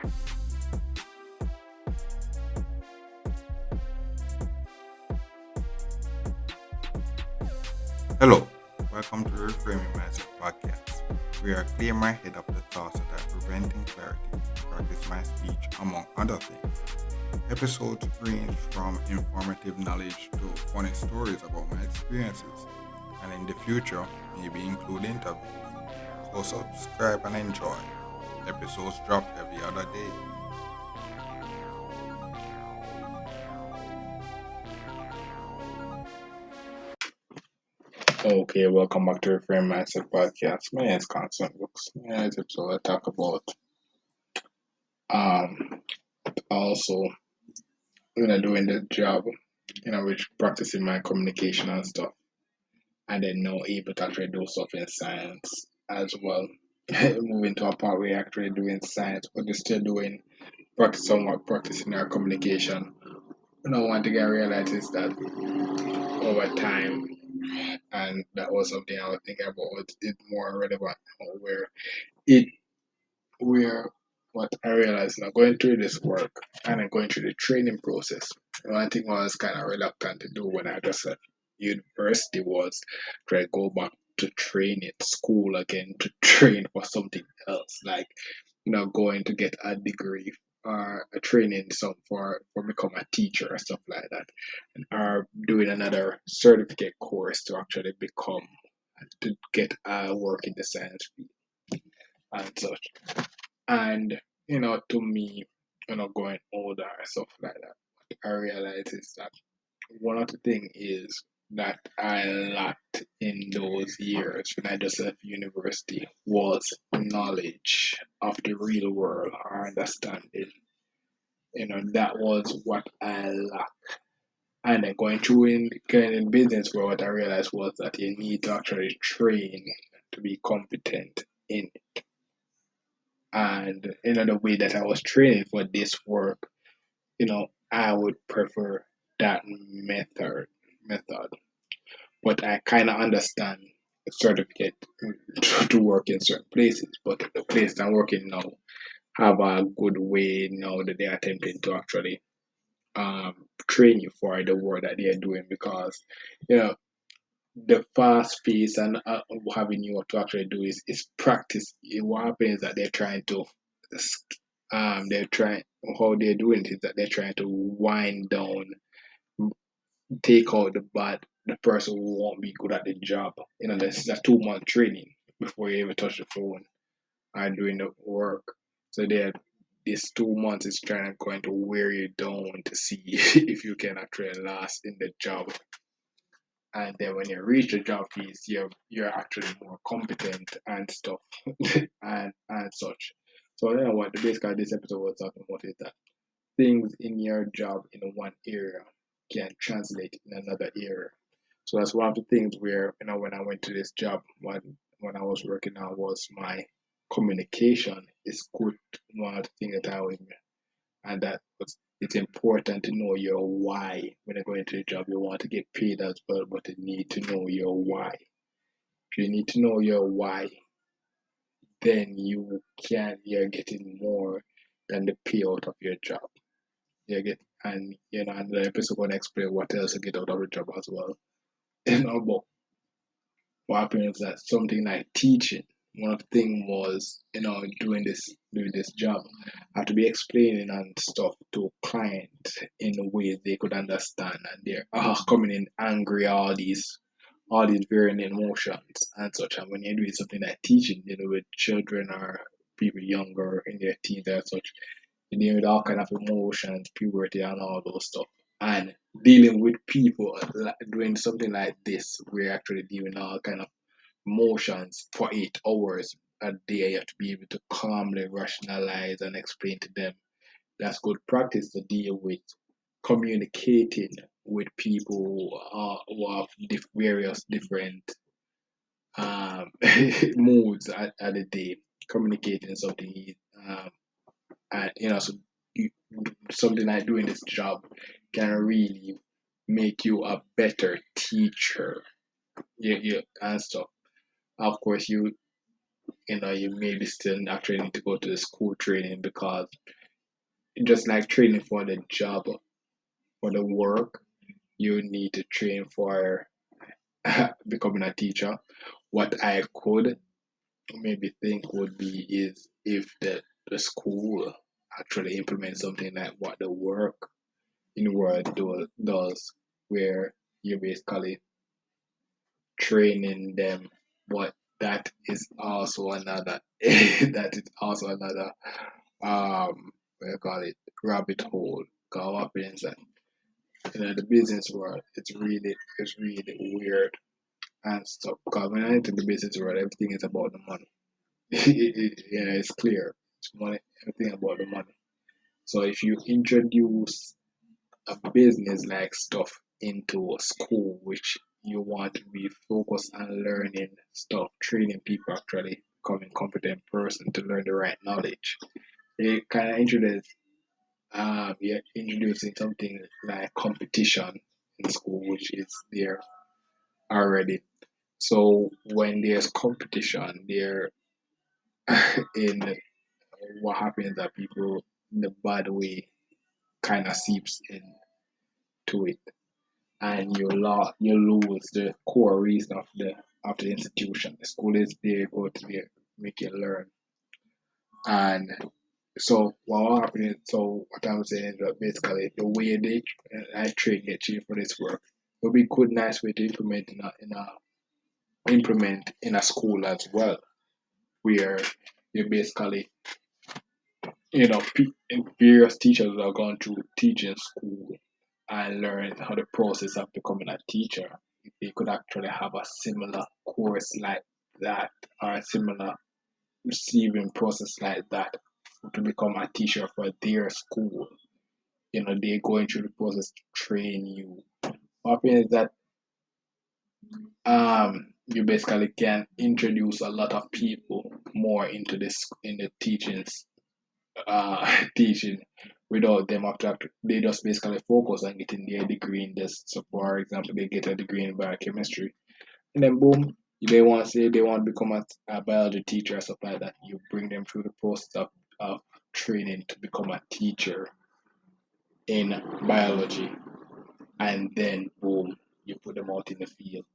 Hello, welcome to the Reframing Mindset podcast. We are clear my head of the thoughts that are preventing clarity, practice my speech, among other things. Episodes range from informative knowledge to funny stories about my experiences, and in the future, maybe include interviews. So subscribe and enjoy. Episodes drop every other day. Okay, welcome back to Reframe Mindset Podcast. My name is Constant Books. In this episode, I talk about um also doing the job, which practicing my communication and stuff, and then now able to actually do stuff in science as well. Moving to a part where you're actually doing science, but you're still doing somewhat practicing our communication. One thing I realized is that over time, and that was something I was thinking about, it more relevant now, it where what I realized now going through this work and then going through the training process, one thing I was kind of reluctant to do when I just left university was try to go back to training school again to train for something else, like going to get a degree or a training some for become a teacher or stuff like that, or doing another certificate course to actually become to get work in the science field and such. And to me, going older and stuff like that, what I realize is that one of the things is that I lacked in those years when I just left university was knowledge of the real world or understanding. That was what I lacked. And then going in business world, what I realized was that you need to actually train to be competent in it. And the way that I was training for this work, I would prefer that method. But I kind of understand the certificate to work in certain places. But the place I'm working now have a good way now that they're attempting to actually train you for the work that they're doing, because you know the fast pace and having you to actually do is practice. What happens is that they're trying how they're doing it is that they're trying to wind down, take out the bad, the person who won't be good at the job. This is a 2 month training before you ever touch the phone and doing the work. So they're this 2 months is trying to going to wear you down to see if you can actually last in the job. And then when you reach the job piece, you're actually more competent and stuff and such. So what basically this episode was talking about is that things in your job in one area can translate in another area. So that's one of the things where when I went to this job, when I was working on was my communication is good. One of the things that I was, and that was it's important to know your why when you go into the job. You want to get paid as well, but you need to know your why. If you need to know your why, then you're getting more than the payout of your job. You get and and the episode gonna explain what else you get out of the job as well. But what happens is that something like teaching, one of the thing was, doing this job, I have to be explaining and stuff to clients in a way they could understand, and they're coming in angry, all these varying emotions and such. And when you're doing something like teaching, with children or people younger in their teens and such, you deal with all kind of emotions, puberty, and all those stuff. And dealing with people doing something like this, we're actually dealing all kind of emotions for 8 hours a day. You have to be able to calmly rationalize and explain to them. That's good practice to deal with communicating with people who have various different um, moods at the day. Communicating something, and so you, something like doing this job can really make you a better teacher. And stuff. Of course, You maybe still actually need to go to the school training because just like training for the job, for the work, you need to train for becoming a teacher. What I could maybe think would be is if the school actually implements something like what the work in world does, where you're basically training them, but that is also another that is also another what do you call it, rabbit hole. Because what happens that the business world, it's really weird and stuff. Because when I enter the business world, everything is about the money. It's clear. It's money, everything about the money. So if you introduce a business like stuff into a school, which you want to be focused on learning stuff, training people actually becoming competent person to learn the right knowledge. It kind of introduce you're introducing something like competition in school, which is there already. So when there's competition, there in what happens that people in the bad way kind of seeps into it, and you lose the core reason of the institution. The school is there, go to there, make you learn. And so what happened? So what I'm saying is that basically the way I train get you for this work would be good, nice way to implement in a school as well, where you basically various teachers are going through teaching school and learn how the process of becoming a teacher. If they could actually have a similar course like that or a similar receiving process like that to become a teacher for their school, they're going through the process to train you. What happens is that you basically can introduce a lot of people more into this in the teachings teaching without them after they just basically focus on getting their degree in this. So for example, they get a degree in biochemistry and then boom, they want to become a biology teacher or stuff like that. You bring them through the process of training to become a teacher in biology, and then boom, you put them out in the field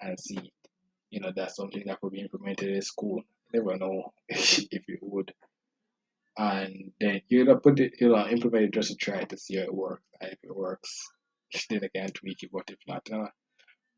and see. That's something that could be implemented in school. Never know if it would. And then implement it just to try to see how it works. And if it works, then again tweak it. But if not,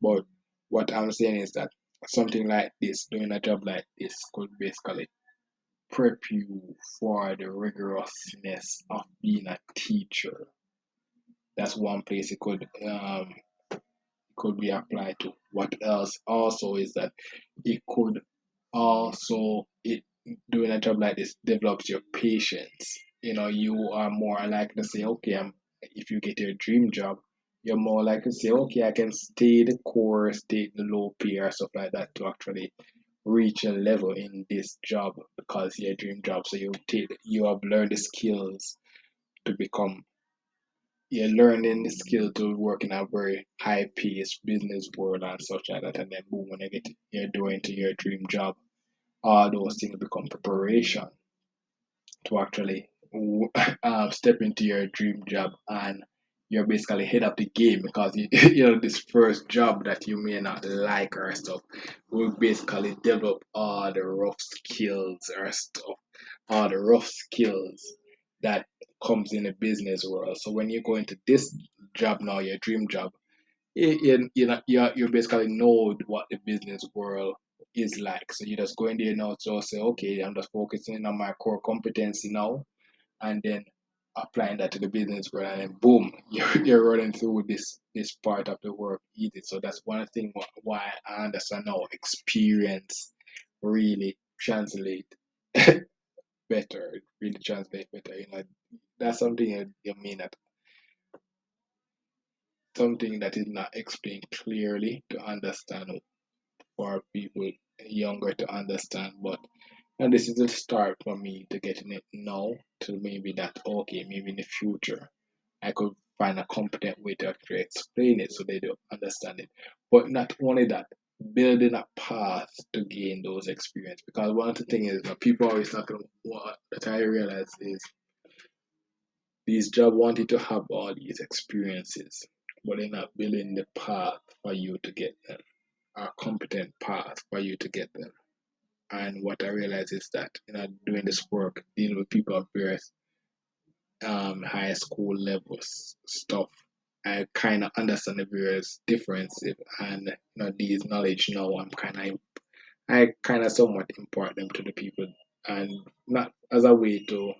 but what I'm saying is that something like this, doing a job like this, could basically prep you for the rigorousness of being a teacher. That's one place it could be applied to. What else also is that it could also it doing a job like this develops your patience. You are more likely to say, okay, if you get your dream job, you're more likely to say, okay, I can stay the course, take the low pay or stuff like that to actually reach a level in this job because your dream job. So you have learned the skills to become you're learning the skill to work in a very high paced business world and such like that, and then boom, when you're doing to your dream job, all those things become preparation to actually step into your dream job, and you're basically head up the game because this first job that you may not like or stuff will basically develop all the rough skills or stuff, all the rough skills that comes in the business world. So when you go into this job now, your dream job, you basically know what the business world is like. So you just go in there now to say, okay, I'm just focusing on my core competency now, and then applying that to the business world, and then boom, you're running through this part of the work easy. So that's one thing why I understand now experience really translate better, really translate better. That's something you mean that something that is not explained clearly to understand for people younger to understand. But and this is the start for me to getting it now to maybe that okay, maybe in the future I could find a competent way to actually explain it so they do understand it. But not only that, building a path to gain those experience. Because one of the things is that people always talking what that I realize is these jobs want you to have all these experiences, but they're not building the path for you to get them, a competent path for you to get them. And what I realize is that doing this work, dealing with people of various high school levels stuff, I kind of understand the various differences and these knowledge now. I kind of somewhat impart them to the people, and not as a way to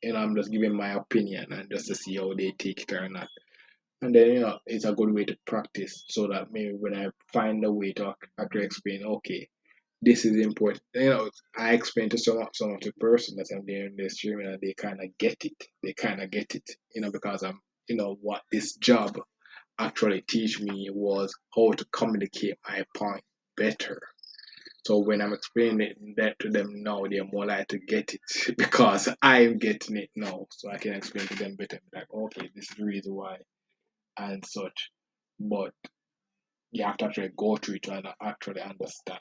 I'm just giving my opinion and just to see how they take it or not. And then it's a good way to practice so that maybe when I find a way to actually explain, okay, this is important. I explain to some of the person that I'm doing this streaming, and they kind of get it. They kind of get it, because I'm, what this job actually teach me was how to communicate my point better. So when I'm explaining that to them now, they're more likely to get it because I'm getting it now. So I can explain to them better. Like, okay, this is the reason why and such. But you have to actually go through it to actually understand.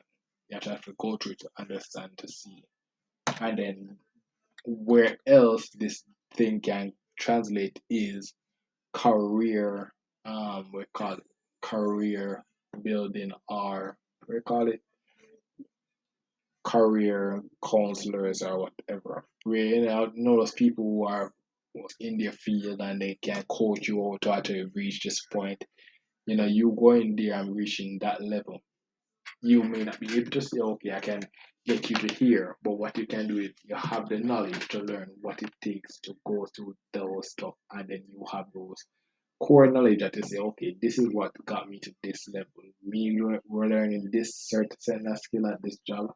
You have to actually go through it to understand to see. And then where else this thing can translate is career, we call it career building, or we call it career counselors or whatever. Where know those people who are in their field and they can coach you out to actually reach this point. You go in there and reaching that level. You may not be able to say, okay, I can get you to here, but what you can do is you have the knowledge to learn what it takes to go through those stuff, and then you have those core knowledge that you say, okay, this is what got me to this level. We're learning this certain skill at this job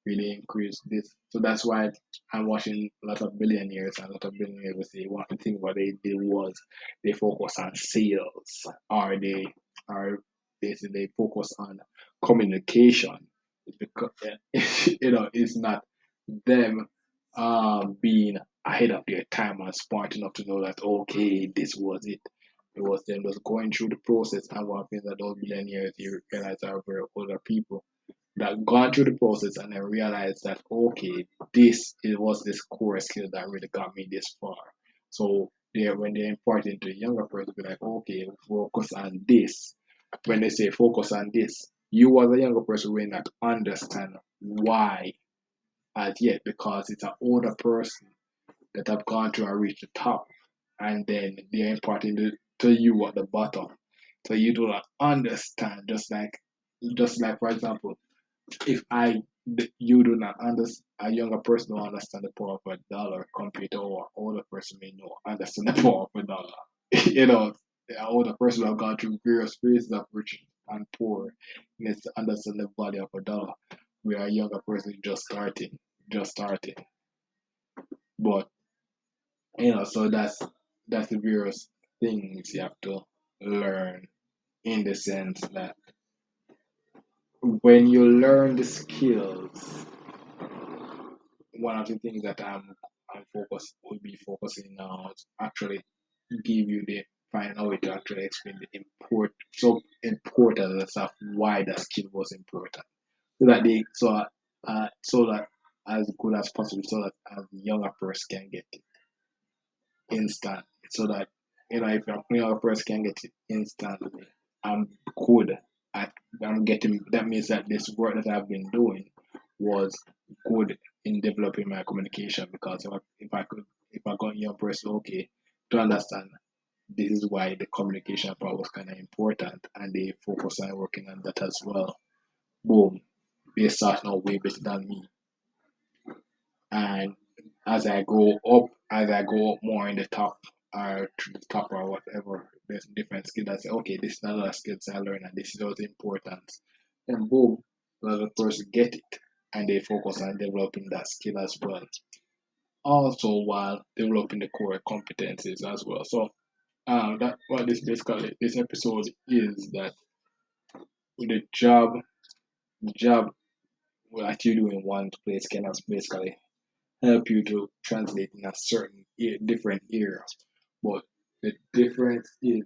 really increase this. So that's why I'm watching a lot of billionaires, and a lot of billionaires will say one thing what they did was they focus on sales, or they focus on communication. It's because it's not them being ahead of their time and smart enough to know that okay, this was it. It was them just going through the process. And one thing that those billionaires you realize are very older people that gone through the process and then realized that okay, it was this core skill that really got me this far. So when they're imparting to a younger person, be like, okay, focus on this. When they say focus on this, you as a younger person will not understand why as yet because it's an older person that have gone through and reached the top, and then they're imparting to you at the bottom. So you do not understand. Just like for example, if you do not understand, a younger person don't understand the power of a dollar compared to an older person may know understand the power of a dollar. An older person have gone through various phases of rich and poor, needs to understand the value of a dollar, where a younger person just starting. But so that's the various things you have to learn in the sense that when you learn the skills, one of the things that I'm focused will be focusing now is actually give you the find out to actually explain the importance of why that skill was important. So that as good as possible so that as the younger person can get it instant. So that if a younger person can get it instantly, I'm good at I'm getting that means that this work that I've been doing was good in developing my communication because if I got young person okay to understand this is why the communication part was kind of important and they focus on working on that as well. Boom, they start now way better than me. And as I go up more in the top or to the top or whatever, there's different skills that say, okay, this is another skills I learned and this is also important. And boom, the other person get it and they focus on developing that skill as well. Also while developing the core competencies as well. So that what this episode is that the job that you do in one place can basically help you to translate in a certain different era. But the difference is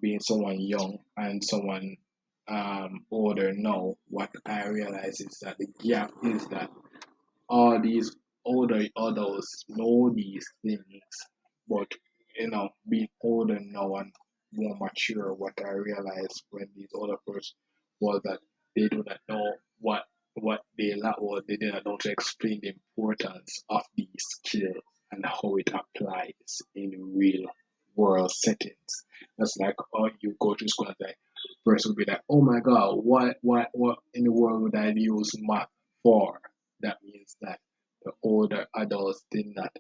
being someone young and someone older now, what I realize is that the gap is that all these older adults know these things, but being older now and more mature, what I realized when these older persons was that they do not know what they lack, or they did not know to explain the importance of these skills and how it applies in real world settings. That's like, oh, you go to school and like person will be like, oh my god, what in the world would I use math for? That means that the older adults did not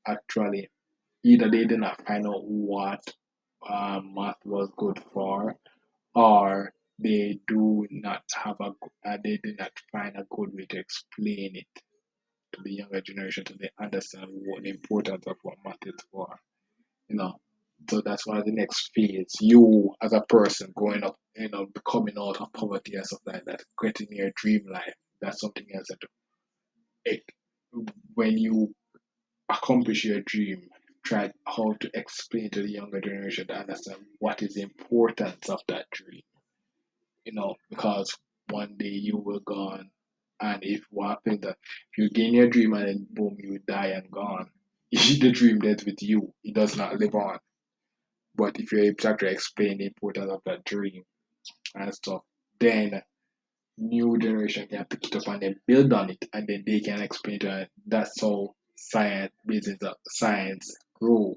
actually, either they did not find out what math was good for, or they do not have they did not find a good way to explain it to the younger generation so they understand what the importance of what math is for. You know, so that's one of the next phase. You as a person growing up, becoming out of poverty and stuff like that, getting your dream life. That's something else that it, when you accomplish your dream, try how to explain to the younger generation to understand what is the importance of that dream. Because one day you will gone, and if what happens that if you gain your dream and then boom, you die and gone, the dream dead with you. It does not live on. But if you're able to actually explain the importance of that dream and stuff, then new generation can pick it up and then build on it, and then they can explain to it. That's how science, business, science grow.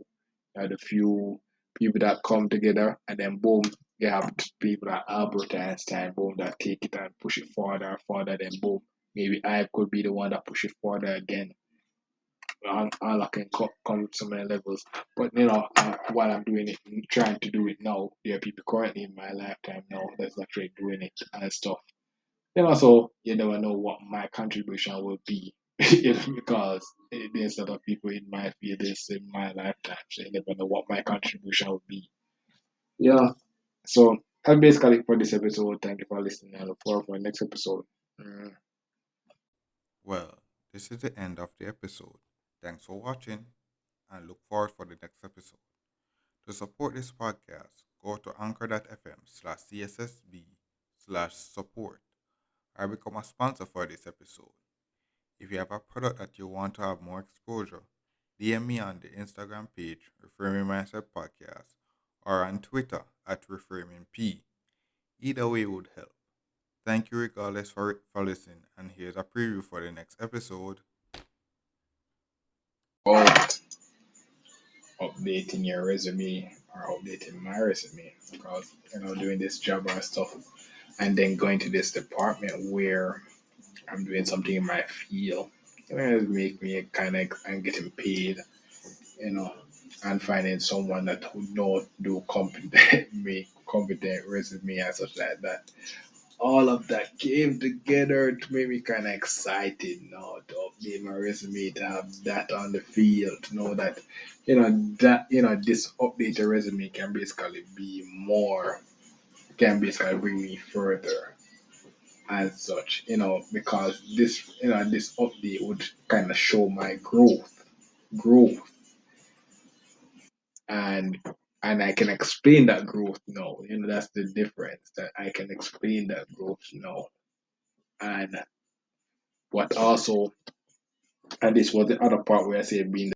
The few people that come together, and then boom, you have people like Albert Einstein, boom, that take it and push it further, then boom, maybe I could be the one that push it further again. All I can come to so many levels. But while I'm doing it, trying to do it now, there are people currently in my lifetime now that's actually doing it and stuff. Then also, you never know what my contribution will be, because there's a lot of people in my field, this in my lifetime, so you never know what my contribution will be. Yeah. So that's basically it for this episode. Thank you for listening. I look forward for the next episode. Mm. Well, this is the end of the episode. Thanks for watching and look forward for the next episode. To support this podcast, go to anchor.fm/cssb/support or become a sponsor for this episode. If you have a product that you want to have more exposure, DM me on the Instagram page, Reframing Mindset Podcast, or on Twitter at ReframingP. Either way would help. Thank you regardless for listening, and here's a preview for the next episode. About updating your resume or updating my resume, because doing this job and stuff, and then going to this department where I'm doing something in my field. It make me kind of, I'm getting paid, you know, and finding someone that who know do competent make competent resume and such like that. All of that came together to make me kind of excited now to update my resume, to have that on the field, to know that this updated resume can basically be more, can basically bring me further and such, because this update would kind of show my growth, and I can explain that growth now. That's the difference, that I can explain that growth now. And what also, and this was the other part where I say being